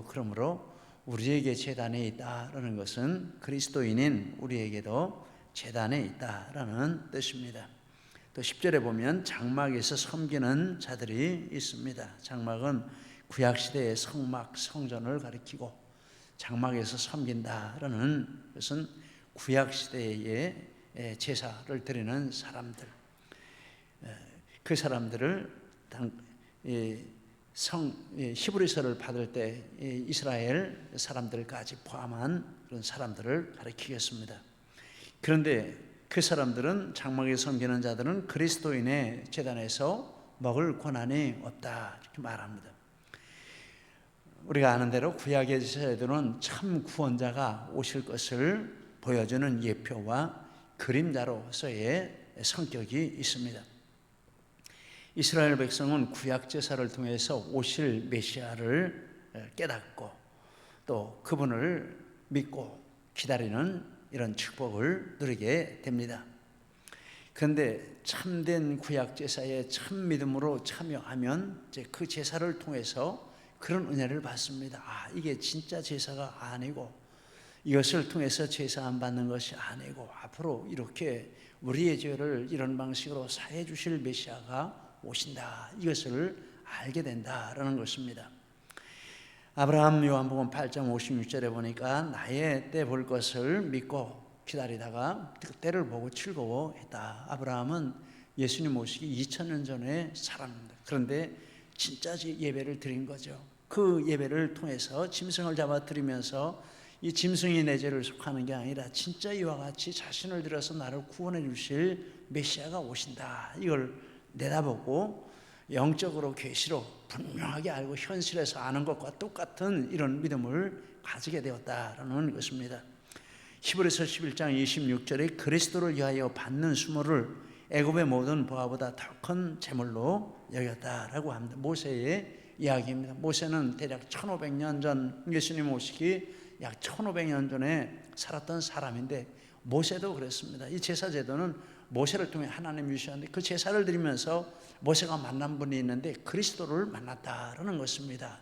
그러므로 우리에게 제단에 있다라는 것은 그리스도인인 우리에게도 제단에 있다라는 뜻입니다. 또 10절에 보면 장막에서 섬기는 자들이 있습니다. 장막은 구약시대의 성막, 성전을 가리키고 장막에서 섬긴다라는 것은 구약시대의 제사를 드리는 사람들, 그 사람들을 히브리서를 받을 때 이스라엘 사람들까지 포함한 그런 사람들을 가리키겠습니다. 그런데 그 사람들은, 장막에 섬기는 자들은 그리스도인의 제단에서 먹을 권한이 없다 이렇게 말합니다. 우리가 아는 대로 구약의 제사에는 참 구원자가 오실 것을 보여주는 예표와 그림자로서의 성격이 있습니다. 이스라엘 백성은 구약 제사를 통해서 오실 메시아를 깨닫고 또 그분을 믿고 기다리는 이런 축복을 누리게 됩니다. 그런데 참된 구약 제사에 참 믿음으로 참여하면 이제 그 제사를 통해서 그런 은혜를 받습니다. 이게 진짜 제사가 아니고, 이것을 통해서 제사 안 받는 것이 아니고, 앞으로 이렇게 우리의 죄를 이런 방식으로 사해 주실 메시아가 오신다, 이것을 알게 된다라는 것입니다. 아브라함 요한복음 8장 56절에 보니까 나의 때 볼 것을 믿고 기다리다가 그 때를 보고 즐거워했다. 아브라함은 예수님 오시기 2000년 전에 사람입니다. 그런데 진짜 예배를 드린 거죠. 그 예배를 통해서 짐승을 잡아 드리면서 이 짐승이 내 죄를 속하는 게 아니라 진짜 이와 같이 자신을 들여서 나를 구원해 주실 메시아가 오신다, 이걸 내다보고 영적으로 계시로 분명하게 알고 현실에서 아는 것과 똑같은 이런 믿음을 가지게 되었다라는 것입니다. 히브리서 11장 26절에 그리스도를 위하여 받는 수모를 애굽의 모든 보화보다 더 큰 재물로 여겼다라고 합니다. 모세의 이야기입니다. 모세는 대략 1500년 전, 예수님 오시기 약 1500년 전에 살았던 사람인데, 모세도 그랬습니다. 이 제사 제도는 모세를 통해 하나님이 주셨는데, 그 제사를 드리면서 모세가 만난 분이 있는데 그리스도를 만났다라는 것입니다.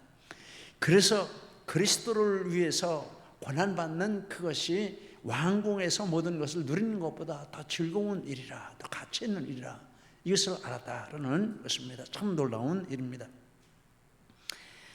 그래서 그리스도를 위해서 고난받는 그것이 왕궁에서 모든 것을 누리는 것보다 더 즐거운 일이라, 더 가치 있는 일이라, 이것을 알았다라는 것입니다. 참 놀라운 일입니다.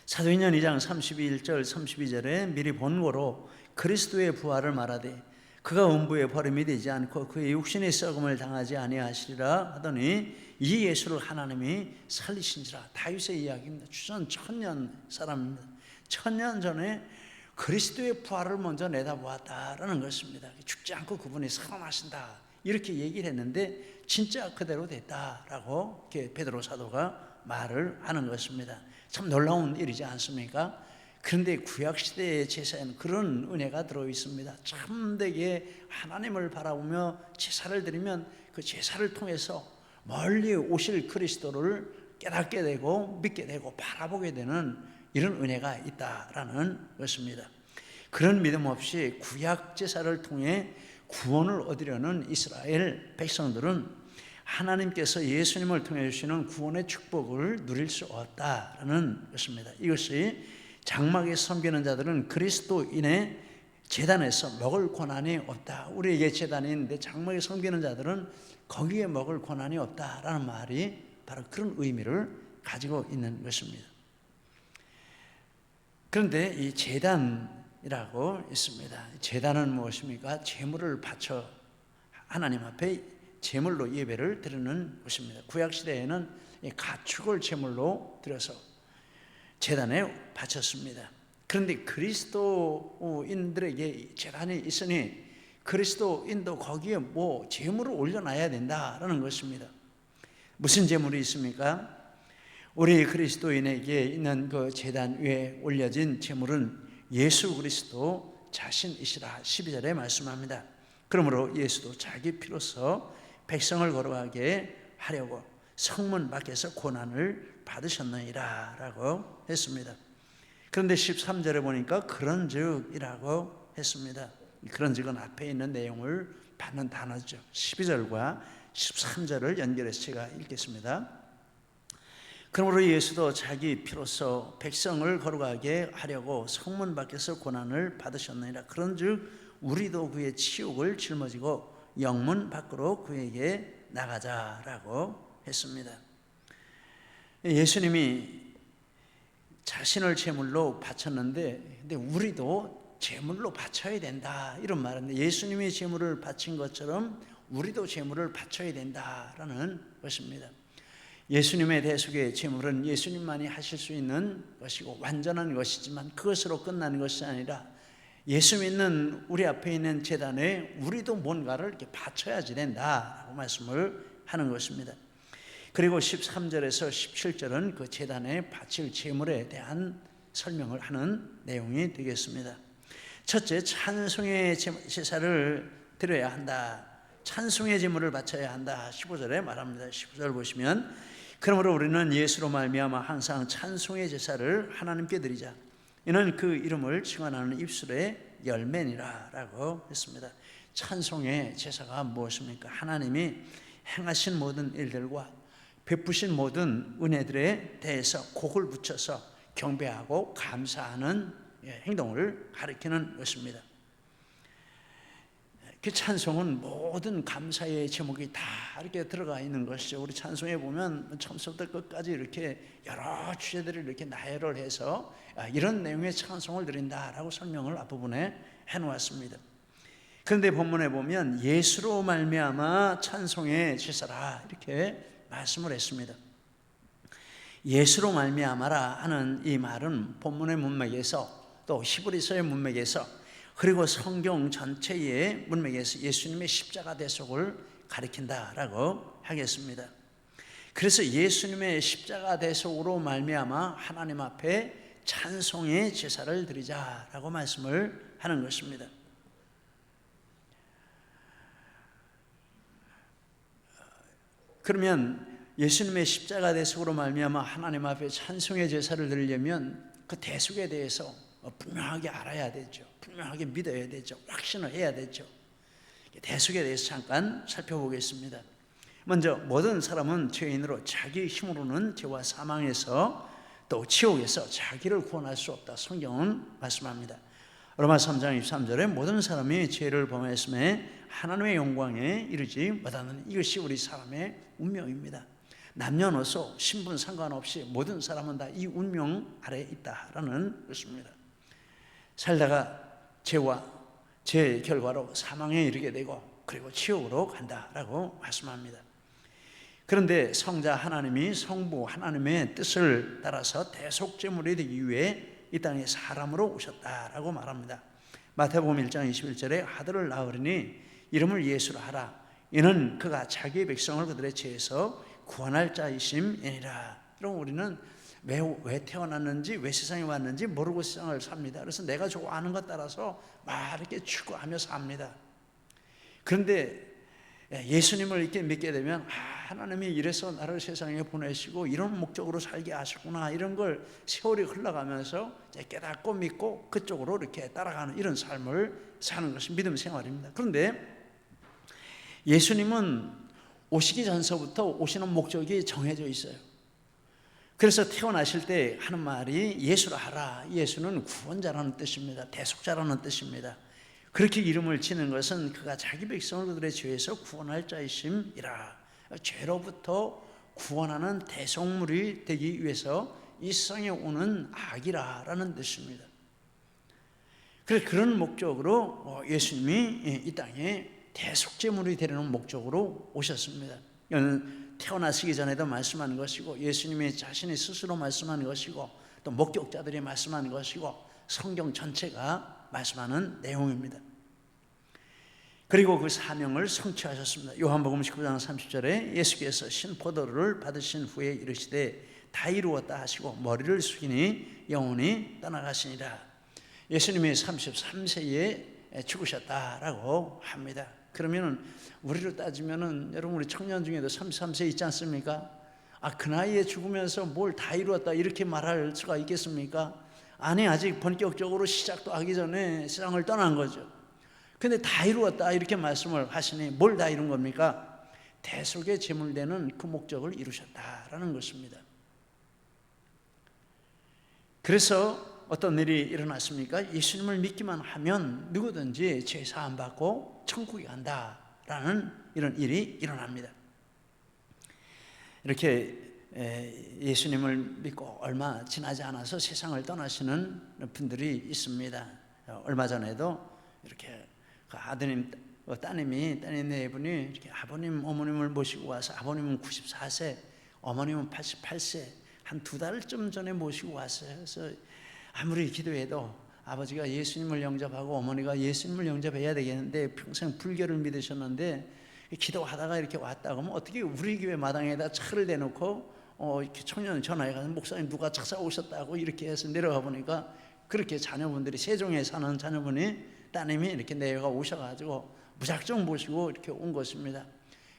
사도행전 2장 31절 32절에 미리 본고로 그리스도의 부활을 말하되 그가 음부에 버림이 되지 않고 그의 육신의 썩음을 당하지 아니하시리라 하더니 이 예수를 하나님이 살리신지라. 다윗의 이야기입니다. 주전 1000년 사람입니다. 1000년 전에 그리스도의 부활을 먼저 내다보았다라는 것입니다. 죽지 않고 그분이 살아나신다, 이렇게 얘기를 했는데 진짜 그대로 됐다라고 이렇게 베드로 사도가 말을 하는 것입니다. 참 놀라운 일이지 않습니까? 그런데 구약시대의 제사에는 그런 은혜가 들어있습니다. 참되게 하나님을 바라보며 제사를 드리면 그 제사를 통해서 멀리 오실 그리스도를 깨닫게 되고 믿게 되고 바라보게 되는 이런 은혜가 있다라는 것입니다. 그런 믿음 없이 구약 제사를 통해 구원을 얻으려는 이스라엘 백성들은 하나님께서 예수님을 통해 주시는 구원의 축복을 누릴 수 없다라는 것입니다. 이것이 장막에 섬기는 자들은 그리스도인의 제단에서 먹을 권한이 없다, 우리에게 제단이 있는데 장막에 섬기는 자들은 거기에 먹을 권한이 없다라는 말이 바로 그런 의미를 가지고 있는 것입니다. 그런데 이 제단이라고 있습니다. 제단은 무엇입니까? 제물을 바쳐 하나님 앞에 제물로 예배를 드리는 것입니다. 구약시대에는 가축을 제물로 드려서 제단에 바쳤습니다. 그런데 그리스도인들에게 제단이 있으니 그리스도인도 거기에 제물을 올려놔야 된다라는 것입니다. 무슨 제물이 있습니까? 우리 그리스도인에게 있는 그 제단 위에 올려진 제물은 예수 그리스도 자신이시라 12절에 말씀합니다. 그러므로 예수도 자기 피로서 백성을 거룩하게 하려고 성문 밖에서 고난을 받으셨느니라 라고 했습니다. 그런데 13절에 보니까 그런즉이라고 했습니다. 그런즉은 앞에 있는 내용을 받는 단어죠. 12절과 13절을 연결해서 제가 읽겠습니다. 그러므로 예수도 자기 피로써 백성을 거룩하게 하려고 성문 밖에서 고난을 받으셨느니라. 그런즉 우리도 그의 치욕을 짊어지고 영문 밖으로 그에게 나가자라고 했습니다. 예수님이 자신을 제물로 바쳤는데, 근데 우리도 제물로 바쳐야 된다 이런 말인데, 예수님이 제물을 바친 것처럼 우리도 제물을 바쳐야 된다라는 것입니다. 예수님의 대속의 제물은 예수님만이 하실 수 있는 것이고 완전한 것이지만 그것으로 끝나는 것이 아니라 예수 믿는 우리 앞에 있는 제단에 우리도 뭔가를 이렇게 바쳐야지 된다라고 말씀을 하는 것입니다. 그리고 13절에서 17절은 그 제단에 바칠 제물에 대한 설명을 하는 내용이 되겠습니다. 첫째, 찬송의 제사를 드려야 한다. 찬송의 제물을 바쳐야 한다. 15절에 말합니다. 15절 보시면, 그러므로 우리는 예수로 말미암아 항상 찬송의 제사를 하나님께 드리자. 이는 그 이름을 증언하는 입술의 열매니라 라고 했습니다. 찬송의 제사가 무엇입니까? 하나님이 행하신 모든 일들과 베푸신 모든 은혜들에 대해서 곡을 붙여서 경배하고 감사하는 행동을 가리키는 것입니다. 그 찬송은 모든 감사의 제목이 다 이렇게 들어가 있는 것이죠. 우리 찬송에 보면 처음부터 끝까지 이렇게 여러 주제들을 이렇게 나열을 해서 이런 내용의 찬송을 드린다라고 설명을 앞부분에 해놓았습니다. 그런데 본문에 보면 예수로 말미암아 찬송의 제사라 이렇게 말씀을 했습니다. 예수로 말미암아라 하는 이 말은 본문의 문맥에서 또 히브리서의 문맥에서 그리고 성경 전체의 문맥에서 예수님의 십자가 대속을 가리킨다라고 하겠습니다. 그래서 예수님의 십자가 대속으로 말미암아 하나님 앞에 찬송의 제사를 드리자라고 말씀을 하는 것입니다. 그러면 예수님의 십자가 대속으로 말미암아 하나님 앞에 찬송의 제사를 드리려면 그 대속에 대해서 분명하게 알아야 되죠. 분명하게 믿어야 되죠. 확신을 해야 되죠. 대속에 대해서 잠깐 살펴보겠습니다. 먼저 모든 사람은 죄인으로 자기 힘으로는 죄와 사망에서 또 지옥에서 자기를 구원할 수 없다. 성경은 말씀합니다. 로마서 3장 23절에 모든 사람이 죄를 범했음에 하나님의 영광에 이르지 못하는, 이것이 우리 사람의 운명입니다. 남녀노소 신분 상관없이 모든 사람은 다 이 운명 아래에 있다라는 것입니다. 살다가 죄와 죄의 결과로 사망에 이르게 되고 그리고 지옥으로 간다라고 말씀합니다. 그런데 성자 하나님이 성부 하나님의 뜻을 따라서 대속제물이 되기 위해 이 땅에 사람으로 오셨다라고 말합니다. 마태복음 1장 21절에 아들을 낳으리니 이름을 예수라 하라. 이는 그가 자기의 백성을 그들의 죄에서 구원할 자이심이니라. 그럼 우리는 왜 태어났는지, 왜 세상에 왔는지 모르고 세상을 삽니다. 그래서 내가 좋아하는 것 따라서 막 이렇게 추구하며 삽니다. 그런데 예수님을 이렇게 믿게 되면 하나님이 이래서 나를 세상에 보내시고 이런 목적으로 살게 하셨구나, 이런 걸 세월이 흘러가면서 깨닫고 믿고 그쪽으로 이렇게 따라가는 이런 삶을 사는 것이 믿음 생활입니다. 그런데 예수님은 오시기 전서부터 오시는 목적이 정해져 있어요. 그래서 태어나실 때 하는 말이 예수라 하라. 예수는 구원자라는 뜻입니다. 대속자라는 뜻입니다. 그렇게 이름을 지는 것은 그가 자기 백성을 그들의 죄에서 구원할 자이심이라. 죄로부터 구원하는 대속물이 되기 위해서 이 세상에 오는 악이라는 뜻입니다. 그래서 그런 목적으로 예수님이 이 땅에 대속제물이 되려는 목적으로 오셨습니다. 이건 태어나시기 전에도 말씀하는 것이고 예수님이 자신이 스스로 말씀하는 것이고 또 목격자들이 말씀하는 것이고 성경 전체가 말씀하는 내용입니다. 그리고 그 사명을 성취하셨습니다. 요한복음 19장 30절에 예수께서 신포도를 받으신 후에 이르시되 다 이루었다 하시고 머리를 숙이니 영혼이 떠나가시니라. 예수님이 33세에 죽으셨다라고 합니다. 그러면 우리로 따지면은 여러분 우리 청년 중에도 33세 있지 않습니까? 그 나이에 죽으면서 뭘 다 이루었다 이렇게 말할 수가 있겠습니까? 아니, 아직 본격적으로 시작도 하기 전에 세상을 떠난 거죠. 근데 다 이루었다 이렇게 말씀을 하시니 뭘 다 이룬 겁니까? 대속의 제물되는 그 목적을 이루셨다라는 것입니다. 그래서 어떤 일이 일어났습니까? 예수님을 믿기만 하면 누구든지 죄 사함 받고 천국에 간다라는 이런 일이 일어납니다. 이렇게 예수님을 믿고 얼마 지나지 않아서 세상을 떠나시는 분들이 있습니다. 얼마 전에도 이렇게 아드님, 따님 네 분이 이렇게 아버님, 어머님을 모시고 와서, 아버님은 94세, 어머님은 88세, 한 2달쯤 전에 모시고 왔어요. 그래서 아무리 기도해도 아버지가 예수님을 영접하고 어머니가 예수님을 영접해야 되겠는데, 평생 불교를 믿으셨는데 기도하다가 이렇게 왔다 그러면 어떻게 우리 교회 마당에다 차를 대놓고 이렇게 청년 전화해 가서 목사님 누가 차 사고 오셨다고 이렇게 해서 내려가 보니까, 그렇게 자녀분들이, 세종에 사는 자녀분이, 따님이 이렇게 내려가 오셔가지고 무작정 모시고 이렇게 온 것입니다.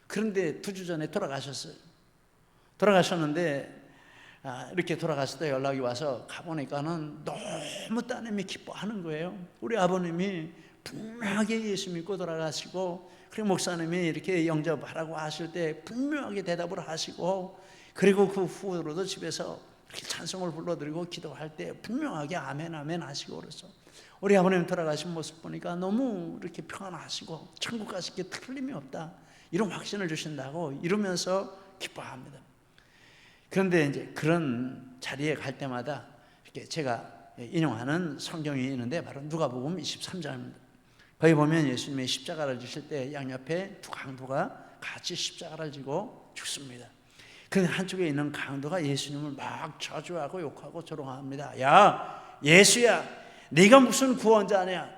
그런데 2주 전에 돌아가셨어요. 돌아가셨는데 이렇게 돌아갔을 때 연락이 와서 가보니까는 너무 따님이 기뻐하는 거예요. 우리 아버님이 분명하게 예수 믿고 돌아가시고, 그리고 목사님이 이렇게 영접하라고 하실 때 분명하게 대답을 하시고, 그리고 그 후로도 집에서 이렇게 찬송을 불러드리고 기도할 때 분명하게 아멘 아멘 하시고, 그래서 우리 아버님 돌아가신 모습 보니까 너무 이렇게 평안하시고 천국 가실 게 틀림이 없다, 이런 확신을 주신다고 이러면서 기뻐합니다. 그런데 이제 그런 자리에 갈 때마다 이렇게 제가 인용하는 성경이 있는데 바로 누가복음 23장입니다. 거기 보면 예수님이 십자가를 지실 때 양옆에 2 강도가 같이 십자가를 지고 죽습니다. 그런데 한쪽에 있는 강도가 예수님을 막 저주하고 욕하고 조롱합니다. 야, 예수야, 네가 무슨 구원자냐?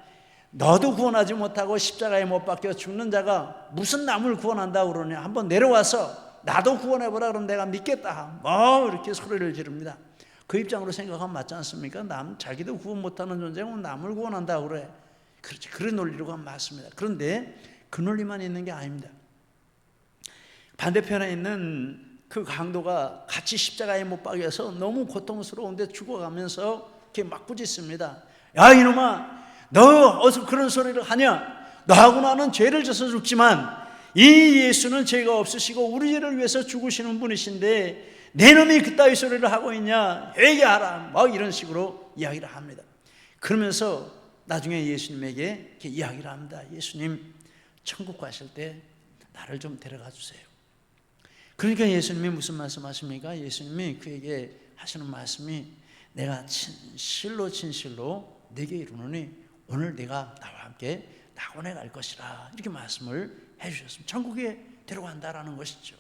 너도 구원하지 못하고 십자가에 못 박혀 죽는 자가 무슨 남을 구원한다고 그러냐? 한번 내려와서 나도 구원해보라, 그럼 내가 믿겠다. 이렇게 소리를 지릅니다. 그 입장으로 생각하면 맞지 않습니까? 자기도 구원 못하는 존재가 남을 구원한다고 그래. 그렇지, 그런 논리로 가면 맞습니다. 그런데 그 논리만 있는 게 아닙니다. 반대편에 있는 그 강도가 같이 십자가에 못 박여서 너무 고통스러운데 죽어가면서 이렇게 막 꾸짖습니다. 야, 이놈아, 너 어디서 그런 소리를 하냐? 너하고 나는 죄를 져서 죽지만 이 예수는 죄가 없으시고 우리 죄를 위해서 죽으시는 분이신데 내 놈이 그따위 소리를 하고 있냐? 회개하라. 막 이런 식으로 이야기를 합니다. 그러면서 나중에 예수님에게 이렇게 이야기를 합니다. 예수님, 천국 가실 때 나를 좀 데려가 주세요. 그러니까 예수님이 무슨 말씀하십니까? 예수님이 그에게 하시는 말씀이, 내가 진실로 네게 이르노니 오늘 네가 나와 함께 낙원에 갈 것이라, 이렇게 말씀을 해주셨습니다. 천국에 데려간다라는 것이죠.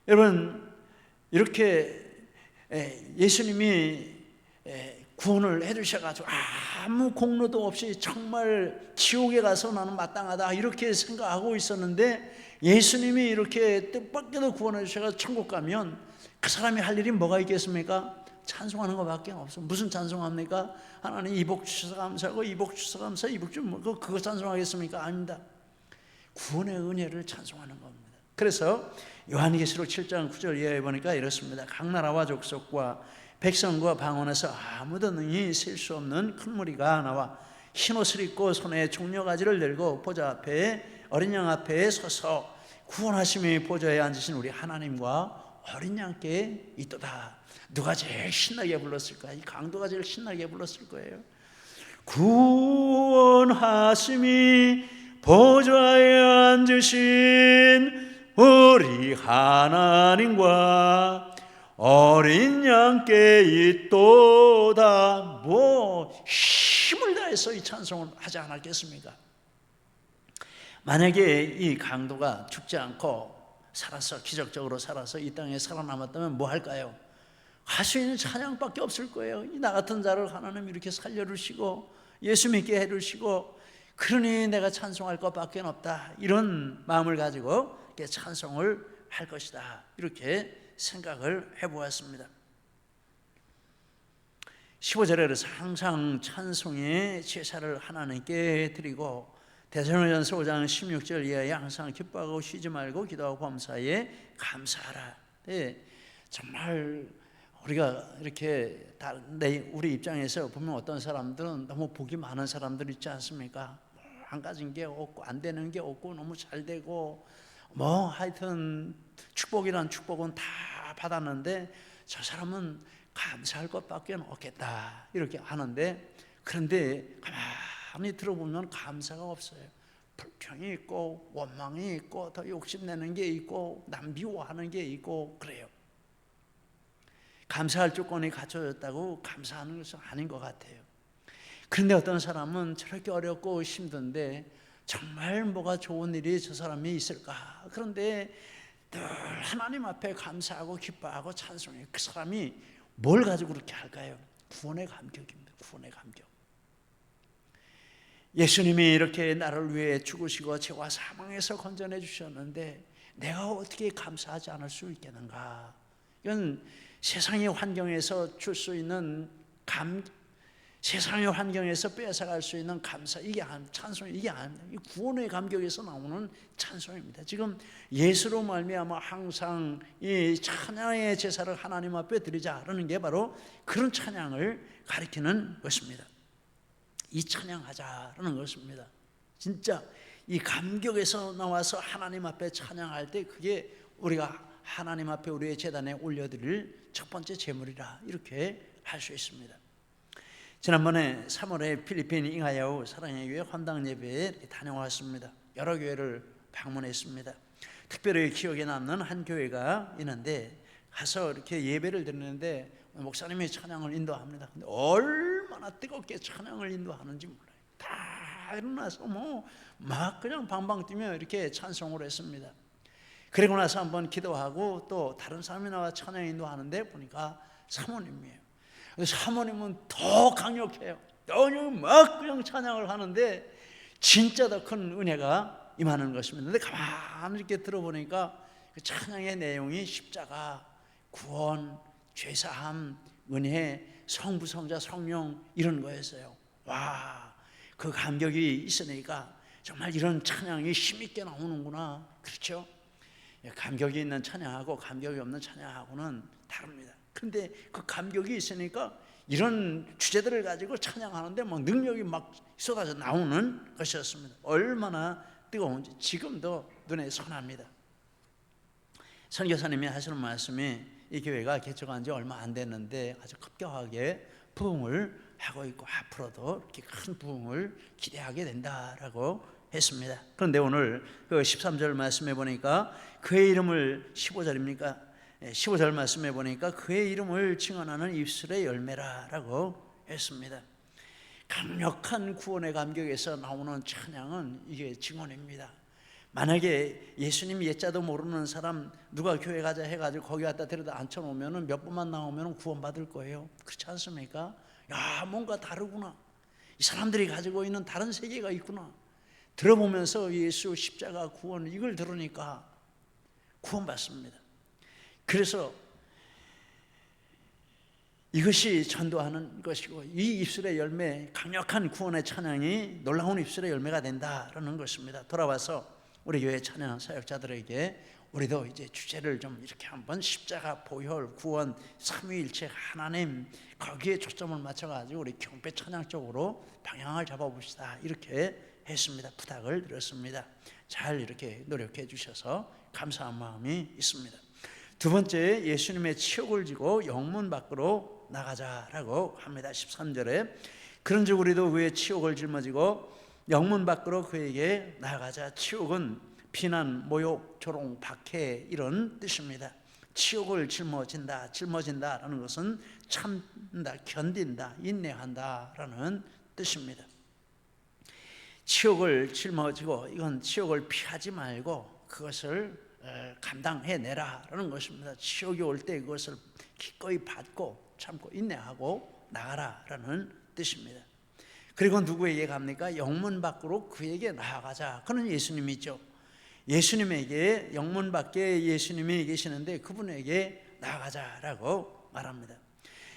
여러분, 이렇게 예수님이 구원을 해주셔가지고 아무 공로도 없이 정말 지옥에 가서 나는 마땅하다 이렇게 생각하고 있었는데, 예수님이 이렇게 뜻밖에도 구원해 주셔서 천국 가면 그 사람이 할 일이 뭐가 있겠습니까? 찬송하는 것밖에 없어. 무슨 찬송합니까? 하나님 이복 주셔서 감사하고 이복 주셔서 감사, 이복 좀 그거 찬송하겠습니까? 아닙니다. 구원의 은혜를 찬송하는 겁니다. 그래서 요한계시록 7장 9절 이하에 보니까 이렇습니다. 각 나라와 족속과 백성과 방언에서 아무도 능히 셀 수 없는 큰 무리가 나와 흰옷을 입고 손에 종려가지를 들고 보좌 앞에 어린 양 앞에 서서 구원하심의 보좌에 앉으신 우리 하나님과 어린 양께 있도다. 누가 제일 신나게 불렀을까? 이 강도가 제일 신나게 불렀을 거예요. 구원하심이 보좌에 앉으신 우리 하나님과 어린 양께 있도다. 힘을 다해서 이 찬송을 하지 않았겠습니까? 만약에 이 강도가 죽지 않고 살아서, 기적적으로 살아서 이 땅에 살아남았다면 뭐 할까요? 할 수 있는 찬양밖에 없을 거예요. 나 같은 자를 하나님 이렇게 살려주시고 예수 믿게 해주시고, 그러니 내가 찬송할 것밖에 없다, 이런 마음을 가지고 찬송을 할 것이다, 이렇게 생각을 해보았습니다. 15절에 그래서 항상 찬송의 제사를 하나님께 드리고, 데살로니가전서 5장 16절 이하에 항상 기뻐하고 쉬지 말고 기도하고 범사에 감사하라. 네, 정말 우리가 이렇게 우리 입장에서 보면 어떤 사람들은 너무 복이 많은 사람들 있지 않습니까? 안 가진 게 없고 안 되는 게 없고 너무 잘 되고 하여튼 축복이란 축복은 다 받았는데 저 사람은 감사할 것밖에 없겠다 이렇게 하는데, 그런데 가만히 들어보면 감사가 없어요. 불평이 있고 원망이 있고 더 욕심내는 게 있고 남 미워하는 게 있고 그래요. 감사할 조건이 갖춰졌다고 감사하는 것은 아닌 것 같아요. 그런데 어떤 사람은 저렇게 어렵고 힘든데 정말 뭐가 좋은 일이 저 사람이 있을까? 그런데 늘 하나님 앞에 감사하고 기뻐하고 찬송해. 그 사람이 뭘 가지고 그렇게 할까요? 구원의 감격입니다. 구원의 감격. 예수님이 이렇게 나를 위해 죽으시고 죄와 사망에서 건져내 주셨는데 내가 어떻게 감사하지 않을 수 있겠는가? 이건 세상의 환경에서 줄 수 있는 세상의 환경에서 뺏어갈 수 있는 감사, 이게 찬송, 이게 이 구원의 감격에서 나오는 찬송입니다. 지금 예수로 말미암아 항상 이 찬양의 제사를 하나님 앞에 드리자라는 게 바로 그런 찬양을 가리키는 것입니다. 이 찬양하자라는 것입니다. 진짜 이 감격에서 나와서 하나님 앞에 찬양할 때 그게 우리가 하나님 앞에 우리의 제단에 올려드릴 첫 번째 제물이라 이렇게 할 수 있습니다. 지난번에 3월에 필리핀 잉하야우 사랑의 교회 헌당 예배에 다녀왔습니다. 여러 교회를 방문했습니다. 특별히 기억에 남는 한 교회가 있는데 가서 이렇게 예배를 드리는데 목사님이 찬양을 인도합니다. 근데 얼마나 뜨겁게 찬양을 인도하는지 몰라요. 다 일어나서 막 그냥 방방 뛰며 이렇게 찬송을 했습니다. 그리고 나서 한번 기도하고 또 다른 사람이 나와 찬양 인도하는데 보니까 사모님이에요. 사모님은 더 강력해요. 막 그냥 찬양을 하는데 진짜 더 큰 은혜가 임하는 것입니다. 근데 가만히 이렇게 들어보니까 그 찬양의 내용이 십자가, 구원, 죄사함, 은혜, 성부, 성자, 성령 이런 거였어요. 와, 그 감격이 있으니까 정말 이런 찬양이 힘있게 나오는구나. 그렇죠? 감격이 있는 찬양하고 감격이 없는 찬양하고는 다릅니다. 그런데 그 감격이 있으니까 이런 주제들을 가지고 찬양하는데 막 능력이 막 쏟아져 나오는 것이었습니다. 얼마나 뜨거운지 지금도 눈에 선합니다. 선교사님이 하시는 말씀이 이 교회가 개척한 지 얼마 안 됐는데 아주 급격하게 부흥을 하고 있고 앞으로도 이렇게 큰 부흥을 기대하게 된다라고 했습니다. 그런데 오늘 그 13절 말씀해 보니까 그의 이름을 15절입니까? 15절 말씀해 보니까 그의 이름을 증언하는 입술의 열매라라고 했습니다. 강력한 구원의 감격에서 나오는 찬양은 이게 증언입니다. 만약에 예수님 옛자도 모르는 사람 누가 교회 가자 해가지고 거기 갖다 데려다 앉혀놓으면 몇 번만 나오면 구원받을 거예요. 그렇지 않습니까? 야, 뭔가 다르구나. 이 사람들이 가지고 있는 다른 세계가 있구나. 들어보면서 예수 십자가 구원 이걸 들으니까 구원받습니다. 그래서 이것이 전도하는 것이고 이 입술의 열매, 강력한 구원의 찬양이 놀라운 입술의 열매가 된다라는 것입니다. 돌아와서 우리 교회 찬양 사역자들에게 우리도 이제 주제를 좀 이렇게 한번 십자가, 보혈, 구원, 삼위일체 하나님 거기에 초점을 맞춰가지고 우리 경배 찬양 쪽으로 방향을 잡아봅시다. 이렇게 했습니다. 부탁을 드렸습니다. 잘 이렇게 노력해 주셔서 감사한 마음이 있습니다. 두 번째, 예수님의 치욕을 지고 영문 밖으로 나가자라고 합니다. 13절에 그런즉 우리도 그의 치욕을 жил머지고 영문 밖으로 그에게 나가자. 치욕은 비난, 모욕, 조롱, 박해 이런 뜻입니다. 치욕을 짊어진다라는 것은 참다, 견딘다, 인내한다라는 뜻입니다. 치욕을 짊어지고 이건 치욕을 피하지 말고 그것을 감당해내라라는 것입니다. 치욕이 올 때 그것을 기꺼이 받고 참고 인내하고 나가라라는 뜻입니다. 그리고 누구에게 갑니까? 영문 밖으로 그에게 나아가자. 그는 예수님이죠. 예수님에게 영문 밖에 예수님이 계시는데 그분에게 나아가자라고 말합니다.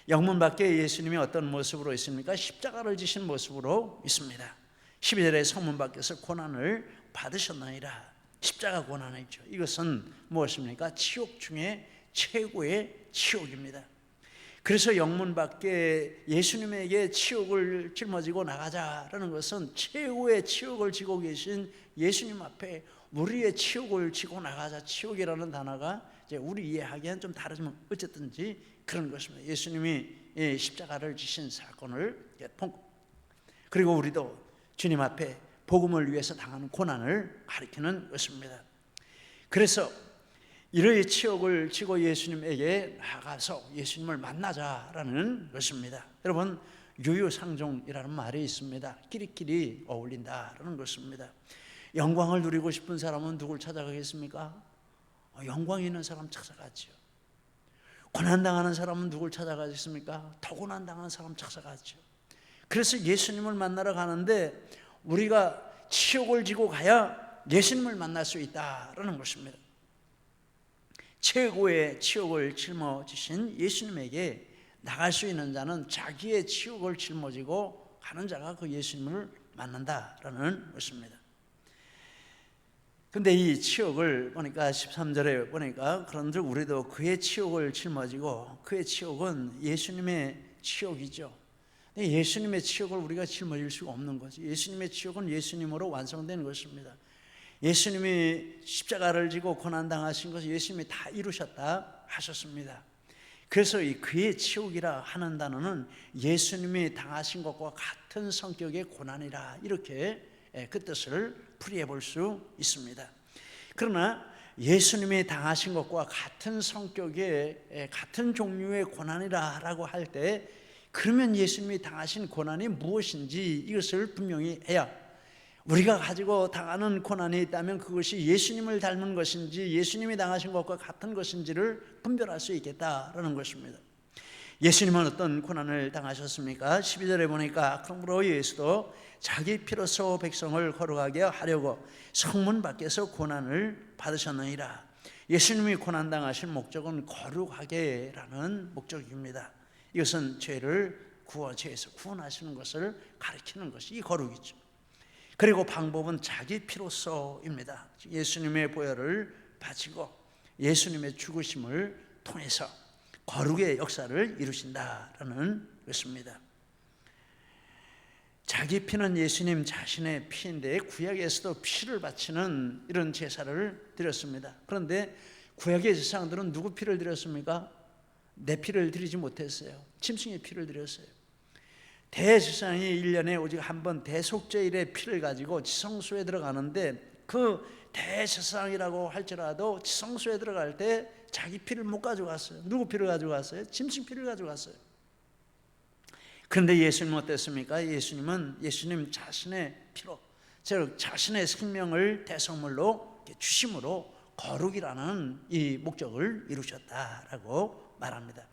영문 밖에 예수님이 어떤 모습으로 있습니까? 십자가를 지신 모습으로 있습니다. 12절에 성문 밖에서 고난을 받으셨나이다. 십자가 고난이죠. 이것은 무엇입니까? 치욕 중에 최고의 치욕입니다. 그래서 영문 밖에 예수님에게 치욕을 짊어지고 나가자라는 것은 최고의 치욕을 지고 계신 예수님 앞에 우리의 치욕을 지고 나가자. 치욕이라는 단어가 이제 우리 이해하기엔 좀 다르지만 어쨌든지 그런 것입니다. 예수님이 십자가를 지신 사건을 본고, 그리고 우리도 주님 앞에 복음을 위해서 당하는 고난을 가리키는 것입니다. 그래서 이러한 치욕을 지고 예수님에게 나가서 예수님을 만나자라는 것입니다. 여러분, 유유상종이라는 말이 있습니다. 끼리끼리 어울린다라는 것입니다. 영광을 누리고 싶은 사람은 누굴 찾아가겠습니까? 영광 있는 사람 찾아가죠. 고난당하는 사람은 누굴 찾아가겠습니까? 더 고난당하는 사람 찾아가죠. 그래서 예수님을 만나러 가는데 우리가 치욕을 지고 가야 예수님을 만날 수 있다라는 것입니다. 최고의 치욕을 짊어지신 예수님에게 나갈 수 있는 자는 자기의 치욕을 짊어지고 가는 자가 그 예수님을 만난다라는 것입니다. 근데 이 치욕을 보니까 13절에 보니까 그런들 우리도 그의 치욕을 짊어지고, 그의 치욕은 예수님의 치욕이죠. 예수님의 치욕을 우리가 짊어질 수가 없는 거죠. 예수님의 치욕은 예수님으로 완성된 것입니다. 예수님이 십자가를 지고 고난당하신 것을 예수님이 다 이루셨다 하셨습니다. 그래서 이 그의 치욕이라 하는 단어는 예수님이 당하신 것과 같은 성격의 고난이라, 이렇게 그 뜻을 풀이해 볼 수 있습니다. 그러나 예수님이 당하신 것과 같은 성격의 같은 종류의 고난이라고 할 때, 그러면 예수님이 당하신 고난이 무엇인지 이것을 분명히 해야, 우리가 가지고 당하는 고난이 있다면 그것이 예수님을 닮은 것인지 예수님이 당하신 것과 같은 것인지를 분별할 수 있겠다라는 것입니다. 예수님은 어떤 고난을 당하셨습니까? 12절에 보니까 그러므로 예수도 자기 피로써 백성을 거룩하게 하려고 성문 밖에서 고난을 받으셨느니라. 예수님이 고난당하신 목적은 거룩하게라는 목적입니다. 이것은 죄에서 구원하시는 것을 가리키는 것이 이 거룩이죠. 그리고 방법은 자기 피로써입니다. 예수님의 보혈을 바치고 예수님의 죽으심을 통해서 거룩의 역사를 이루신다라는 것입니다. 자기 피는 예수님 자신의 피인데 구약에서도 피를 바치는 이런 제사를 드렸습니다. 그런데 구약의 제사장들은 누구 피를 드렸습니까? 내 피를 드리지 못했어요. 짐승의 피를 드렸어요. 대제사장이 1년에 오직 한 번 대속죄일의 피를 가지고 지성소에 들어가는데, 그 대제사장이라고 할지라도 지성소에 들어갈 때 자기 피를 못 가져갔어요. 누구 피를 가져갔어요? 짐승 피를 가져갔어요. 그런데 예수님은 어땠습니까? 예수님은 예수님 자신의 피로, 즉 자신의 생명을 대성물로 주심으로 거룩이라는 이 목적을 이루셨다라고 말합니다.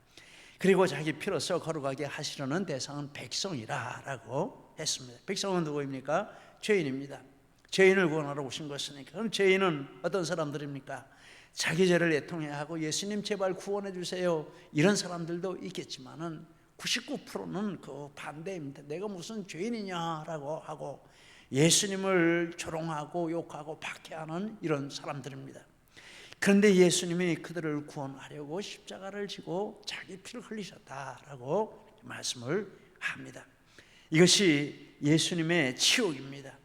그리고 자기 피로써 거룩하게 하시려는 대상은 백성이라고 했습니다. 백성은 누구입니까? 죄인입니다. 죄인을 구원하러 오신 것이니까. 그럼 죄인은 어떤 사람들입니까? 자기 죄를 애통해야 하고 예수님 제발 구원해 주세요, 이런 사람들도 있겠지만은 99%는 그 반대입니다. 내가 무슨 죄인이냐라고 하고 예수님을 조롱하고 욕하고 박해하는 이런 사람들입니다. 그런데 예수님이 그들을 구원하려고 십자가를 지고 자기 피를 흘리셨다라고 말씀을 합니다. 이것이 예수님의 치욕입니다.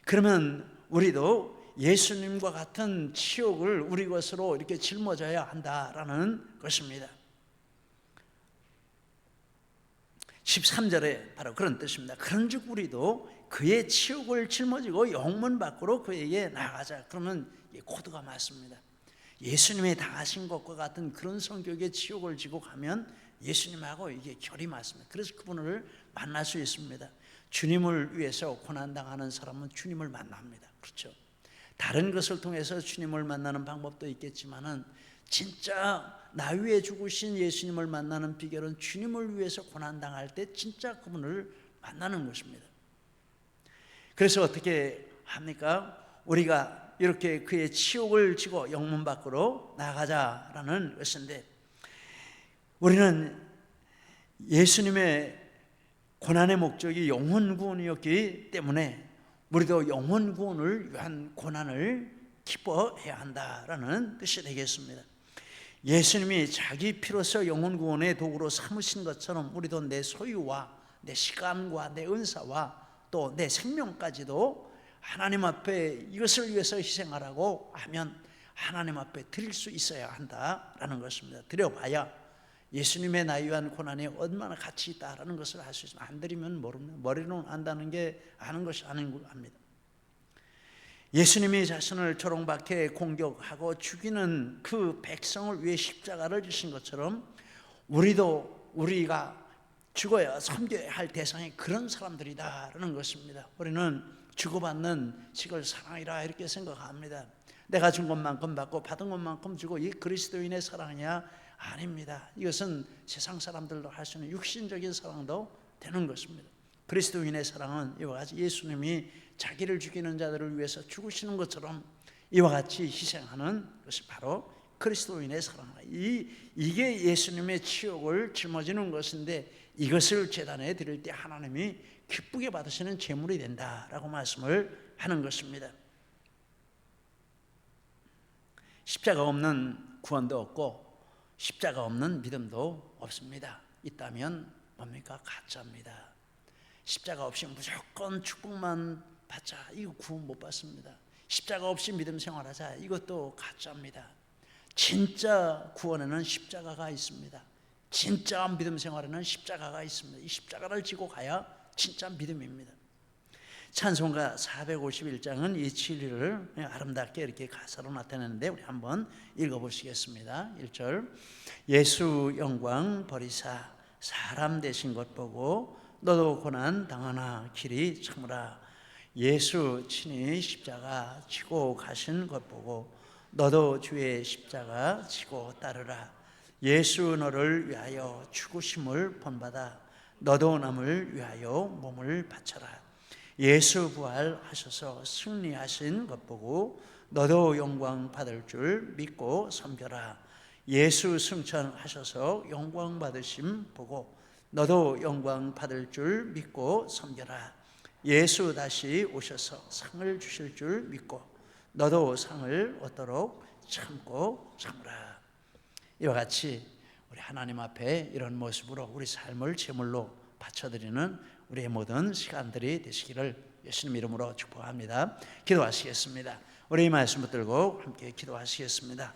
그러면 우리도 예수님과 같은 치욕을 우리 것으로 이렇게 짊어져야 한다라는 것입니다. 13절에 바로 그런 뜻입니다. 그런즉 우리도 그의 치욕을 짊어지고 영문 밖으로 그에게 나가자. 그러면 코드가 맞습니다. 예수님이 당하신 것과 같은 그런 성격의 치욕을 지고 가면 예수님하고 이게 결이 맞습니다. 그래서 그분을 만날 수 있습니다. 주님을 위해서 고난당하는 사람은 주님을 만납니다. 그렇죠? 다른 것을 통해서 주님을 만나는 방법도 있겠지만은 진짜 나 위에 죽으신 예수님을 만나는 비결은 주님을 위해서 고난당할 때 진짜 그분을 만나는 것입니다. 그래서 어떻게 합니까? 우리가 이렇게 그의 치욕을 지고 영문 밖으로 나가자라는 것인데, 우리는 예수님의 고난의 목적이 영혼 구원이었기 때문에 우리도 영혼 구원을 위한 고난을 기뻐해야 한다라는 뜻이 되겠습니다. 예수님이 자기 피로서 영혼 구원의 도구로 삼으신 것처럼 우리도 내 소유와 내 시간과 내 은사와 또 내 생명까지도 하나님 앞에 이것을 위해서 희생하라고 하면 하나님 앞에 드릴 수 있어야 한다라는 것입니다. 드려봐야 예수님의 나이와 고난이 얼마나 가치 있다라는 것을 알 수 있습니다. 안 들이면 모릅니다. 머리로는 안다는 게 아는 것이 아닌 걸 압니다. 예수님이 자신을 조롱박해 공격하고 죽이는 그 백성을 위해 십자가를 지신 것처럼 우리가 죽어야 섬겨야 할 대상이 그런 사람들이다라는 것입니다. 우리는 주고받는 식을 사랑이라 이렇게 생각합니다. 내가 준 것만큼 받고 받은 것만큼 주고 이 그리스도인의 사랑이야? 아닙니다. 이것은 세상 사람들도 할 수 있는 육신적인 사랑도 되는 것입니다. 그리스도인의 사랑은 이와 같이 예수님이 자기를 죽이는 자들을 위해서 죽으시는 것처럼 이와 같이 희생하는 것이 바로 그리스도인의 사랑이다. 이게 예수님의 치욕을 짊어지는 것인데 이것을 제단에 드릴 때 하나님이 기쁘게 받으시는 제물이 된다라고 말씀을 하는 것입니다. 십자가 없는 구원도 없고 십자가 없는 믿음도 없습니다. 있다면 뭡니까? 가짜입니다. 십자가 없이 무조건 축복만 받자, 이거 구원 못 받습니다. 십자가 없이 믿음 생활하자, 이것도 가짜입니다. 진짜 구원에는 십자가가 있습니다. 진짜 믿음 생활에는 십자가가 있습니다. 이 십자가를 지고 가야 진짜 믿음입니다. 찬송가 451장은 이 진리를 아름답게 이렇게 가사로 나타내는데 우리 한번 읽어보시겠습니다. 1절 예수 영광 버리사 사람 되신 것 보고 너도 고난 당하나 길이 참으라. 예수 친히 십자가 지고 가신 것 보고 너도 주의 십자가 지고 따르라. 예수 너를 위하여 죽으심을 본받아 너도 남을 위하여 몸을 바쳐라. 예수 부활하셔서 승리하신 것 보고 너도 영광 받을 줄 믿고 섬겨라. 예수 승천하셔서 영광 받으심 보고 너도 영광 받을 줄 믿고 섬겨라. 예수 다시 오셔서 상을 주실 줄 믿고 너도 상을 얻도록 참고 참으라. 이와 같이 우리 하나님 앞에 이런 모습으로 우리 삶을 제물로 바쳐드리는 우리의 모든 시간들이 되시기를 예수님 이름으로 축복합니다. 기도하시겠습니다. 우리 이 말씀 붙들고 함께 기도하시겠습니다.